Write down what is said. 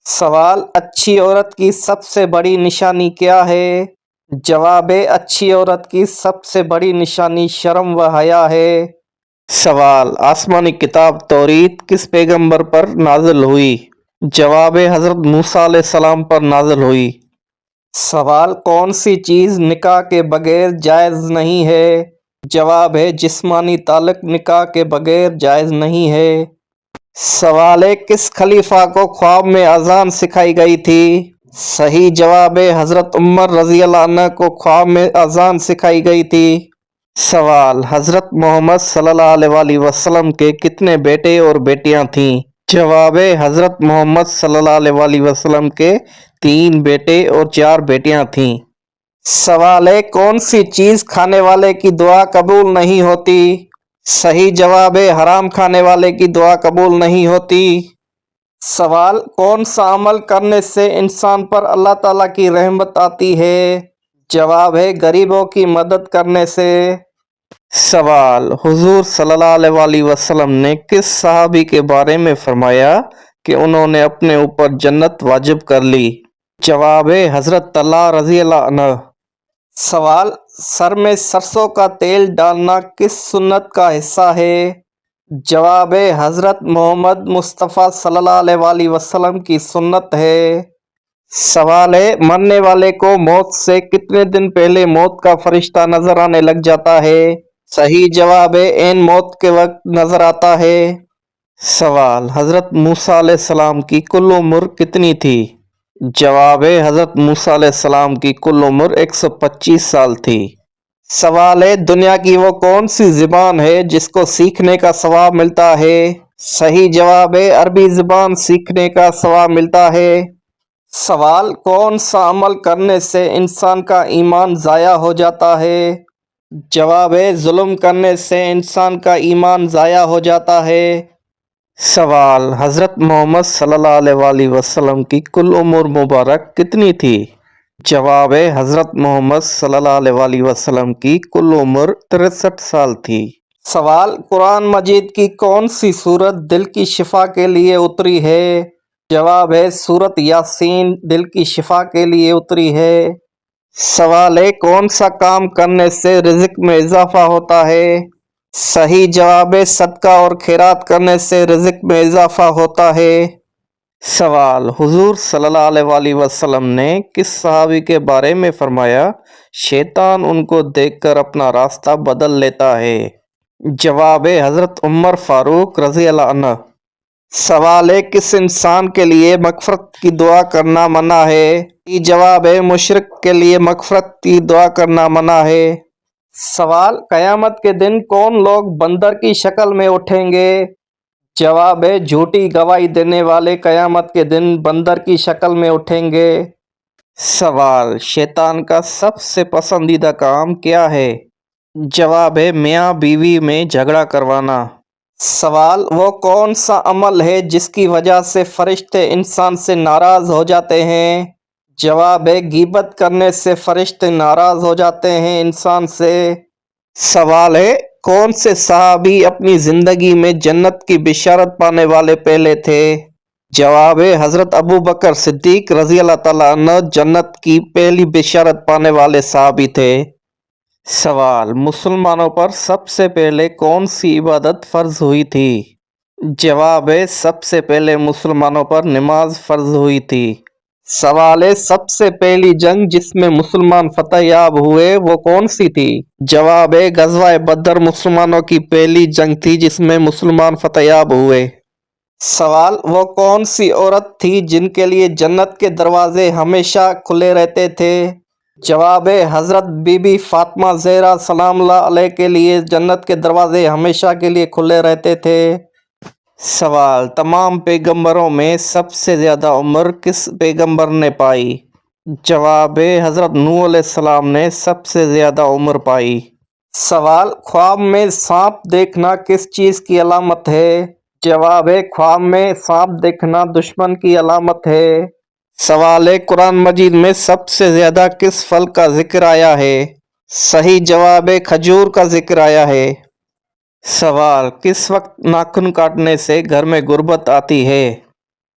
سوال: اچھی عورت کی سب سے بڑی نشانی کیا ہے؟ جواب: اچھی عورت کی سب سے بڑی نشانی شرم و حیا ہے۔ سوال: آسمانی کتاب توریت کس پیغمبر پر نازل ہوئی؟ جواب: حضرت موسیٰ علیہ السلام پر نازل ہوئی۔ سوال: کون سی چیز نکاح کے بغیر جائز نہیں ہے؟ جواب: جسمانی تعلق نکاح کے بغیر جائز نہیں ہے۔ سوال: کس خلیفہ کو خواب میں اذان سکھائی گئی تھی؟ صحیح جواب: حضرت عمر رضی اللہ عنہ کو خواب میں اذان سکھائی گئی تھی۔ سوال: حضرت محمد صلی اللہ علیہ وسلم کے کتنے بیٹے اور بیٹیاں تھیں؟ جواب: حضرت محمد صلی اللہ علیہ وسلم کے 3 بیٹے اور 4 بیٹیاں تھیں۔ سوال: کون سی چیز کھانے والے کی دعا قبول نہیں ہوتی؟ صحیح جواب: حرام کھانے والے کی دعا قبول نہیں ہوتی۔ سوال: کون سا عمل کرنے سے انسان پر اللہ تعالیٰ کی رحمت آتی ہے؟ جواب: غریبوں کی مدد کرنے سے۔ سوال: حضور صلی اللہ علیہ وسلم نے کس صحابی کے بارے میں فرمایا کہ انہوں نے اپنے اوپر جنت واجب کر لی؟ جواب: حضرت طلحہ رضی اللہ عنہ۔ سوال: سر میں سرسوں کا تیل ڈالنا کس سنت کا حصہ ہے؟ جواب: حضرت محمد مصطفیٰ صلی اللہ علیہ وسلم کی سنت ہے۔ سوال: مرنے والے کو موت سے کتنے دن پہلے موت کا فرشتہ نظر آنے لگ جاتا ہے؟ صحیح جواب: عین موت کے وقت نظر آتا ہے۔ سوال: حضرت موسیٰ علیہ السلام کی کل عمر کتنی تھی؟ جواب: حضرت موسیٰ علیہ السلام کی کل عمر 125 سال تھی۔ سوال: دنیا کی وہ کون سی زبان ہے جس کو سیکھنے کا ثواب ملتا ہے؟ صحیح جواب: عربی زبان سیکھنے کا ثواب ملتا ہے۔ سوال: کون سا عمل کرنے سے انسان کا ایمان ضائع ہو جاتا ہے؟ جواب: ظلم کرنے سے انسان کا ایمان ضائع ہو جاتا ہے۔ سوال: حضرت محمد صلی اللہ علیہ وسلم کی کل عمر مبارک کتنی تھی؟ جواب: حضرت محمد صلی اللہ علیہ وسلم کی کل عمر 63 سال تھی۔ سوال: قرآن مجید کی کون سی سورت دل کی شفا کے لیے اتری ہے؟ جواب: سورت یاسین دل کی شفا کے لیے اتری ہے۔ سوال: کون سا کام کرنے سے رزق میں اضافہ ہوتا ہے؟ صحیح جواب: صدقہ اور خیرات کرنے سے رزق میں اضافہ ہوتا ہے۔ سوال: حضور صلی اللہ علیہ وسلم نے کس صحابی کے بارے میں فرمایا شیطان ان کو دیکھ کر اپنا راستہ بدل لیتا ہے؟ جواب: حضرت عمر فاروق رضی اللہ عنہ۔ سوال: کس انسان کے لیے مغفرت کی دعا کرنا منع ہے؟ جواب: مشرک کے لیے مغفرت کی دعا کرنا منع ہے۔ سوال: قیامت کے دن کون لوگ بندر کی شکل میں اٹھیں گے؟ جواب: جھوٹی گواہی دینے والے قیامت کے دن بندر کی شکل میں اٹھیں گے۔ سوال: شیطان کا سب سے پسندیدہ کام کیا ہے؟ جواب: میاں بیوی میں جھگڑا کروانا۔ سوال: وہ کون سا عمل ہے جس کی وجہ سے فرشتے انسان سے ناراض ہو جاتے ہیں؟ جواب: غیبت کرنے سے فرشتے ناراض ہو جاتے ہیں انسان سے۔ سوال: کون سے صحابی اپنی زندگی میں جنت کی بشارت پانے والے پہلے تھے؟ جواب: حضرت ابوبکر صدیق رضی اللہ تعالیٰ عنہ جنت کی پہلی بشارت پانے والے صحابی تھے۔ سوال: مسلمانوں پر سب سے پہلے کون سی عبادت فرض ہوئی تھی؟ جواب: سب سے پہلے مسلمانوں پر نماز فرض ہوئی تھی۔ سوال: سب سے پہلی جنگ جس میں مسلمان فتح یاب ہوئے وہ کون سی تھی؟ جواب: غزوہ بدر مسلمانوں کی پہلی جنگ تھی جس میں مسلمان فتح یاب ہوئے۔ سوال: وہ کون سی عورت تھی جن کے لیے جنت کے دروازے ہمیشہ کھلے رہتے تھے؟ جواب: حضرت بی بی فاطمہ زہرا سلام اللہ علیہ کے لیے جنت کے دروازے ہمیشہ کے لیے کھلے رہتے تھے۔ سوال: تمام پیغمبروں میں سب سے زیادہ عمر کس پیغمبر نے پائی؟ جواب: حضرت نوح علیہ السلام نے سب سے زیادہ عمر پائی۔ سوال: خواب میں سانپ دیکھنا کس چیز کی علامت ہے؟ جواب: خواب میں سانپ دیکھنا دشمن کی علامت ہے۔ سوال: قرآن مجید میں سب سے زیادہ کس پھل کا ذکر آیا ہے؟ صحیح جواب: کھجور کا ذکر آیا ہے۔ سوال: کس وقت ناخن کاٹنے سے گھر میں غربت آتی ہے؟